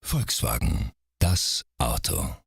Volkswagen, das Auto.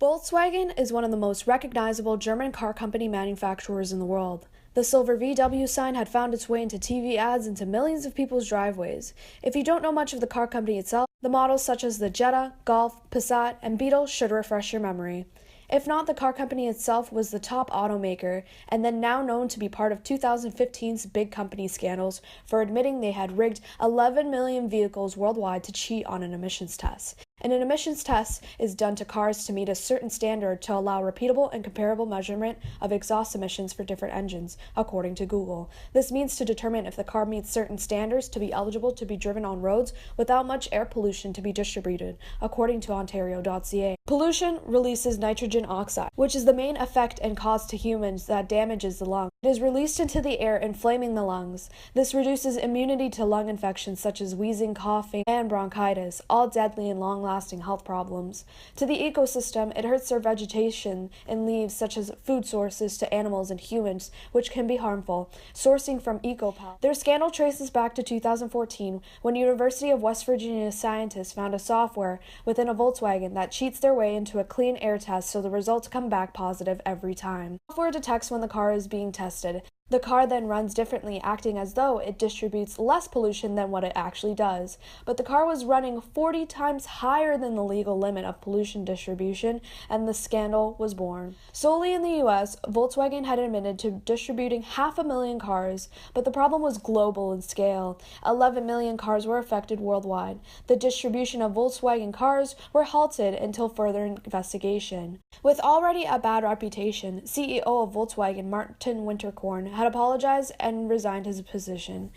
Volkswagen is one of the most recognizable German car company manufacturers in the world. The silver VW sign had found its way into TV ads into millions of people's driveways. If you don't know much of the car company itself, the models such as the Jetta, Golf, Passat, and Beetle should refresh your memory. If not, the car company itself was the top automaker, and then now known to be part of 2015's big company scandals for admitting they had rigged 11 million vehicles worldwide to cheat on an emissions test. And an emissions test is done to cars to meet a certain standard to allow repeatable and comparable measurement of exhaust emissions for different engines, according to Google. This means to determine if the car meets certain standards to be eligible to be driven on roads without much air pollution to be distributed, according to Ontario.ca. Pollution releases nitrogen oxide, which is the main effect and cause to humans that damages the lung. It is released into the air, inflaming the lungs. This reduces immunity to lung infections such as wheezing, coughing, and bronchitis, all deadly and long-lasting health problems. To the ecosystem, it hurts their vegetation and leaves such as food sources to animals and humans, which can be harmful, sourcing from EcoPal. Their scandal traces back to 2014 when University of West Virginia scientists found a software within a Volkswagen that cheats their way into a clean air test so the results come back positive every time. The software detects when the car is being tested. The car then runs differently, acting as though it distributes less pollution than what it actually does. But the car was running 40 times higher than the legal limit of pollution distribution, and the scandal was born. Solely in the US, Volkswagen had admitted to distributing 500,000 cars, but the problem was global in scale. 11 million cars were affected worldwide. The distribution of Volkswagen cars were halted until further investigation. With already a bad reputation, CEO of Volkswagen, Martin Winterkorn, had apologized and resigned his position.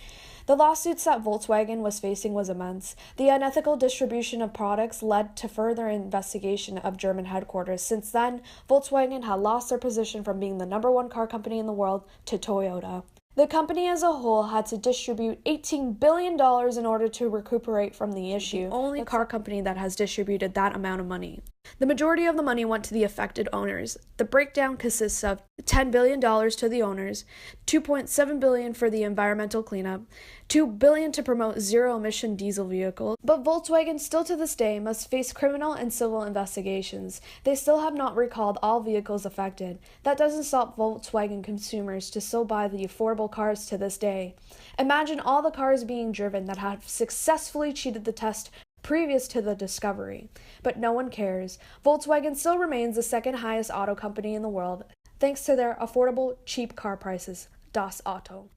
The lawsuits that Volkswagen was facing was immense. The unethical distribution of products led to further investigation of German headquarters. Since then, Volkswagen had lost their position from being the #1 car company in the world to Toyota. The company as a whole had to distribute $18 billion in order to recuperate from the issue. The only car company that has distributed that amount of money. The majority of the money went to the affected owners. The breakdown consists of $10 billion to the owners, $2.7 billion for the environmental cleanup, $2 billion to promote zero-emission diesel vehicles. But Volkswagen still to this day must face criminal and civil investigations. They still have not recalled all vehicles affected. That doesn't stop Volkswagen consumers to still buy the affordable cars to this day. Imagine all the cars being driven that have successfully cheated the test previous to the discovery. But no one cares. Volkswagen still remains the second highest auto company in the world, thanks to their affordable, cheap car prices. Das Auto.